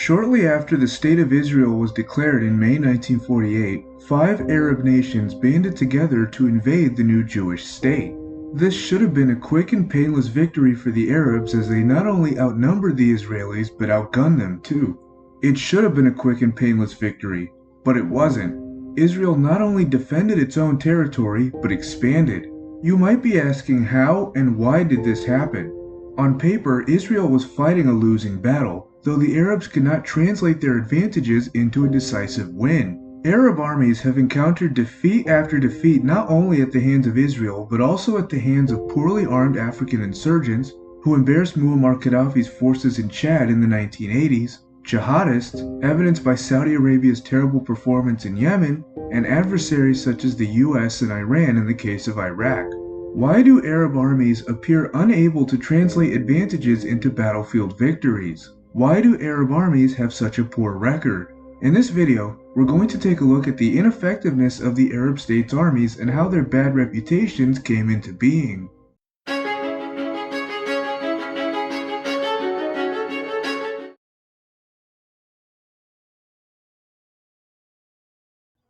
Shortly after the State of Israel was declared in May 1948, 5 Arab nations banded together to invade the new Jewish state. This should have been a quick and painless victory for the Arabs, as they not only outnumbered the Israelis but outgunned them too. It should have been a quick and painless victory, but it wasn't. Israel not only defended its own territory, but expanded. You might be asking how and why did this happen? On paper, Israel was fighting a losing battle, though the Arabs could not translate their advantages into a decisive win. Arab armies have encountered defeat after defeat not only at the hands of Israel, but also at the hands of poorly armed African insurgents who embarrassed Muammar Gaddafi's forces in Chad in the 1980s, jihadists, evidenced by Saudi Arabia's terrible performance in Yemen, and adversaries such as the US and Iran in the case of Iraq. Why do Arab armies appear unable to translate advantages into battlefield victories? Why do Arab armies have such a poor record? In this video, we're going to take a look at the ineffectiveness of the Arab states' armies and how their bad reputations came into being.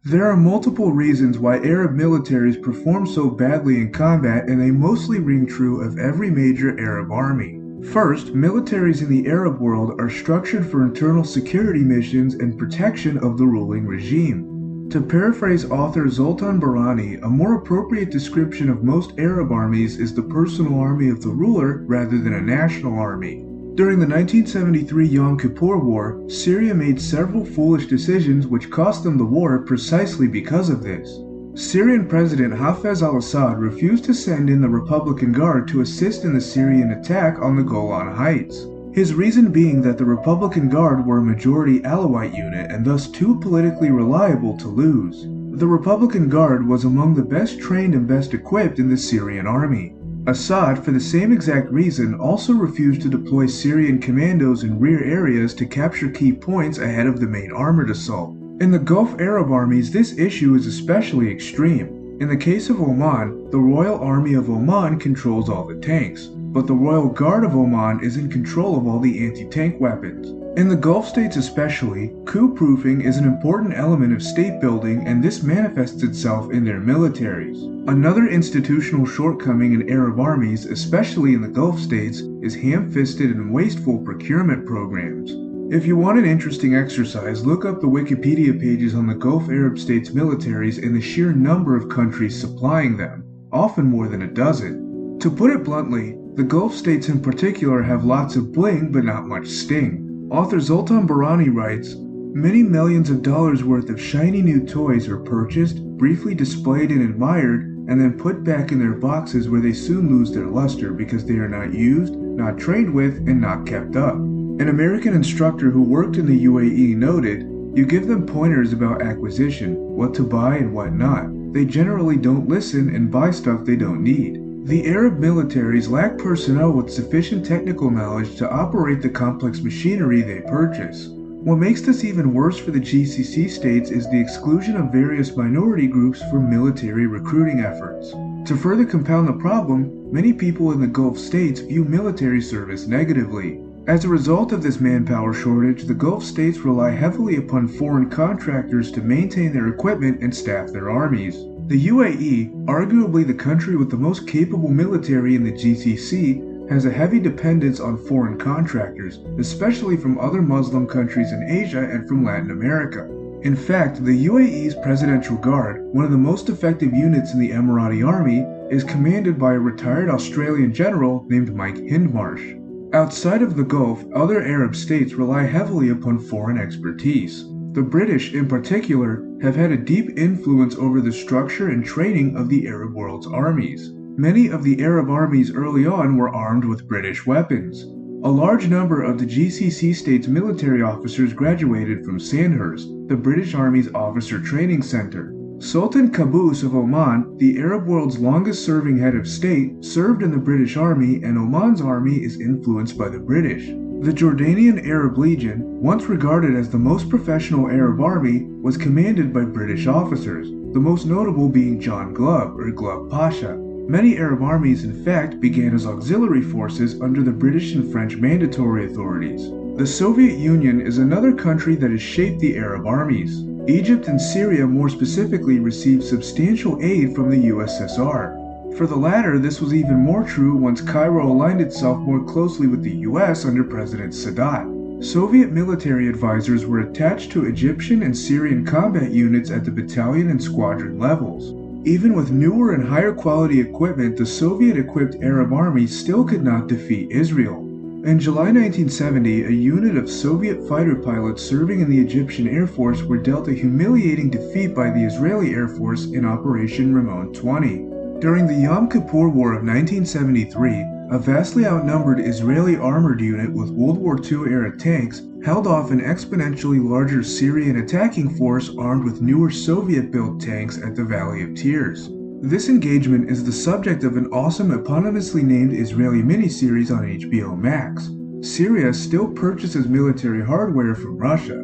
There are multiple reasons why Arab militaries perform so badly in combat, and they mostly ring true of every major Arab army. First, militaries in the Arab world are structured for internal security missions and protection of the ruling regime. To paraphrase author Zoltan Barani, a more appropriate description of most Arab armies is the personal army of the ruler rather than a national army. During the 1973 Yom Kippur War, Syria made several foolish decisions which cost them the war precisely because of this. Syrian President Hafez al-Assad refused to send in the Republican Guard to assist in the Syrian attack on the Golan Heights. His reason being that the Republican Guard were a majority Alawite unit and thus too politically reliable to lose. The Republican Guard was among the best trained and best equipped in the Syrian army. Assad, for the same exact reason, also refused to deploy Syrian commandos in rear areas to capture key points ahead of the main armored assault. In the Gulf Arab armies, this issue is especially extreme. In the case of Oman, the Royal Army of Oman controls all the tanks, but the Royal Guard of Oman is in control of all the anti-tank weapons. In the Gulf states especially, coup-proofing is an important element of state building, and this manifests itself in their militaries. Another institutional shortcoming in Arab armies, especially in the Gulf states, is ham-fisted and wasteful procurement programs. If you want an interesting exercise, look up the Wikipedia pages on the Gulf Arab states' militaries and the sheer number of countries supplying them, often more than a dozen. To put it bluntly, the Gulf states in particular have lots of bling but not much sting. Author Zoltan Barani writes, "Many millions of dollars worth of shiny new toys are purchased, briefly displayed and admired, and then put back in their boxes where they soon lose their luster because they are not used, not trained with, and not kept up." An American instructor who worked in the UAE noted, "You give them pointers about acquisition, what to buy and what not. They generally don't listen and buy stuff they don't need." The Arab militaries lack personnel with sufficient technical knowledge to operate the complex machinery they purchase. What makes this even worse for the GCC states is the exclusion of various minority groups from military recruiting efforts. To further compound the problem, many people in the Gulf states view military service negatively. As a result of this manpower shortage, the Gulf states rely heavily upon foreign contractors to maintain their equipment and staff their armies. The UAE, arguably the country with the most capable military in the GCC, has a heavy dependence on foreign contractors, especially from other Muslim countries in Asia and from Latin America. In fact, the UAE's Presidential Guard, one of the most effective units in the Emirati Army, is commanded by a retired Australian general named Mike Hindmarsh. Outside of the Gulf, other Arab states rely heavily upon foreign expertise. The British, in particular, have had a deep influence over the structure and training of the Arab world's armies. Many of the Arab armies early on were armed with British weapons. A large number of the GCC states' military officers graduated from Sandhurst, the British Army's officer training center. Sultan Qaboos of Oman, the Arab world's longest-serving head of state, served in the British Army, and Oman's army is influenced by the British. The Jordanian Arab Legion, once regarded as the most professional Arab army, was commanded by British officers, the most notable being John Glubb, or Glubb Pasha. Many Arab armies, in fact, began as auxiliary forces under the British and French mandatory authorities. The Soviet Union is another country that has shaped the Arab armies. Egypt and Syria more specifically received substantial aid from the USSR. For the latter, this was even more true once Cairo aligned itself more closely with the US under President Sadat. Soviet military advisors were attached to Egyptian and Syrian combat units at the battalion and squadron levels. Even with newer and higher quality equipment, the Soviet-equipped Arab army still could not defeat Israel. In July 1970, a unit of Soviet fighter pilots serving in the Egyptian Air Force were dealt a humiliating defeat by the Israeli Air Force in Operation Ramon 20. During the Yom Kippur War of 1973, a vastly outnumbered Israeli armored unit with World War II-era tanks held off an exponentially larger Syrian attacking force armed with newer Soviet-built tanks at the Valley of Tears. This engagement is the subject of an awesome eponymously named Israeli miniseries on HBO Max. Syria still purchases military hardware from Russia.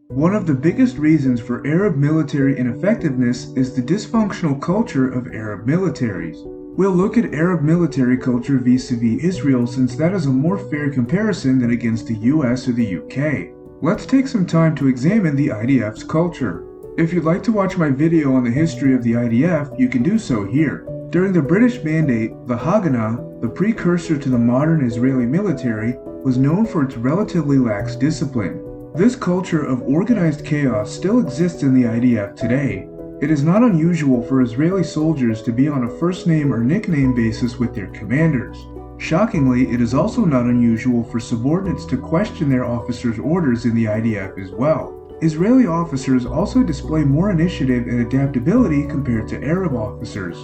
One of the biggest reasons for Arab military ineffectiveness is the dysfunctional culture of Arab militaries. We'll look at Arab military culture vis-a-vis Israel since that is a more fair comparison than against the US or the UK. Let's take some time to examine the IDF's culture. If you'd like to watch my video on the history of the IDF, you can do so here. During the British Mandate, the Haganah, the precursor to the modern Israeli military, was known for its relatively lax discipline. This culture of organized chaos still exists in the IDF today. It is not unusual for Israeli soldiers to be on a first-name or nickname basis with their commanders. Shockingly, it is also not unusual for subordinates to question their officers' orders in the IDF as well. Israeli officers also display more initiative and adaptability compared to Arab officers.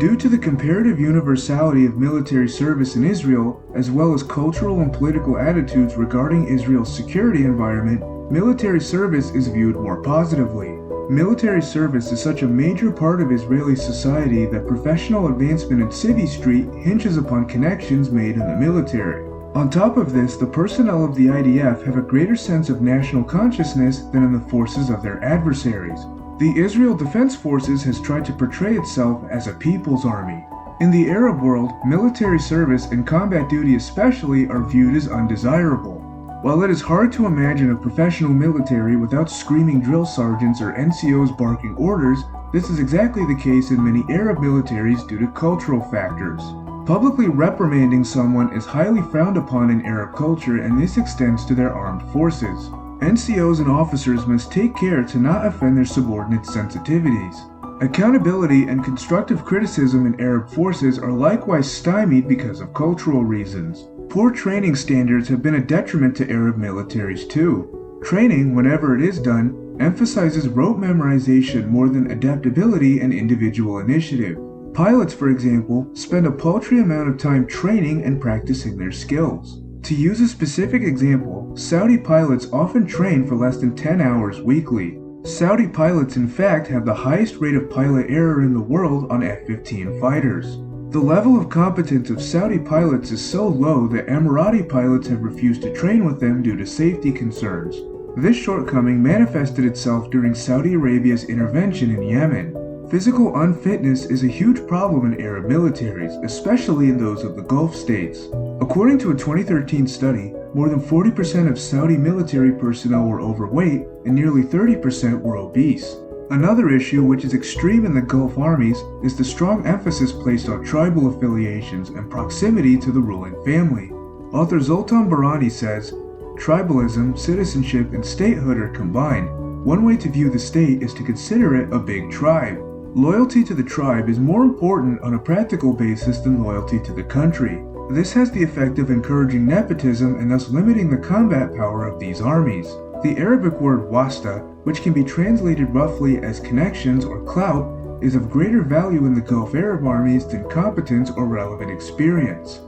Due to the comparative universality of military service in Israel, as well as cultural and political attitudes regarding Israel's security environment, military service is viewed more positively. Military service is such a major part of Israeli society that professional advancement in Civvy Street hinges upon connections made in the military. On top of this, the personnel of the IDF have a greater sense of national consciousness than in the forces of their adversaries. The Israel Defense Forces has tried to portray itself as a people's army. In the Arab world, military service and combat duty especially are viewed as undesirable. While it is hard to imagine a professional military without screaming drill sergeants or NCOs barking orders, this is exactly the case in many Arab militaries due to cultural factors. Publicly reprimanding someone is highly frowned upon in Arab culture, and this extends to their armed forces. NCOs and officers must take care to not offend their subordinates' sensitivities. Accountability and constructive criticism in Arab forces are likewise stymied because of cultural reasons. Poor training standards have been a detriment to Arab militaries too. Training, whenever it is done, emphasizes rote memorization more than adaptability and individual initiative. Pilots, for example, spend a paltry amount of time training and practicing their skills. To use a specific example, Saudi pilots often train for less than 10 hours weekly. Saudi pilots in fact have the highest rate of pilot error in the world on F-15 fighters. The level of competence of Saudi pilots is so low that Emirati pilots have refused to train with them due to safety concerns. This shortcoming manifested itself during Saudi Arabia's intervention in Yemen. Physical unfitness is a huge problem in Arab militaries, especially in those of the Gulf states. According to a 2013 study, more than 40% of Saudi military personnel were overweight and nearly 30% were obese. Another issue which is extreme in the Gulf armies is the strong emphasis placed on tribal affiliations and proximity to the ruling family. Author Zoltan Barani says, "Tribalism, citizenship, and statehood are combined. One way to view the state is to consider it a big tribe. Loyalty to the tribe is more important on a practical basis than loyalty to the country. This has the effect of encouraging nepotism and thus limiting the combat power of these armies. The Arabic word wasta, which can be translated roughly as connections or clout, is of greater value in the Gulf Arab armies than competence or relevant experience."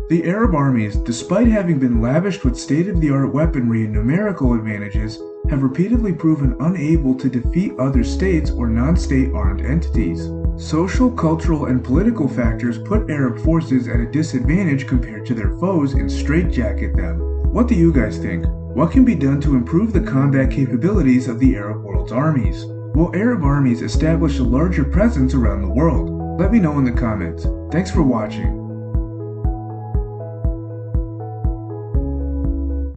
The Arab armies, despite having been lavished with state-of-the-art weaponry and numerical advantages, have repeatedly proven unable to defeat other states or non-state armed entities. Social, cultural, and political factors put Arab forces at a disadvantage compared to their foes and straitjacket them. What do you guys think? What can be done to improve the combat capabilities of the Arab world's armies? Will Arab armies establish a larger presence around the world? Let me know in the comments. Thanks for watching.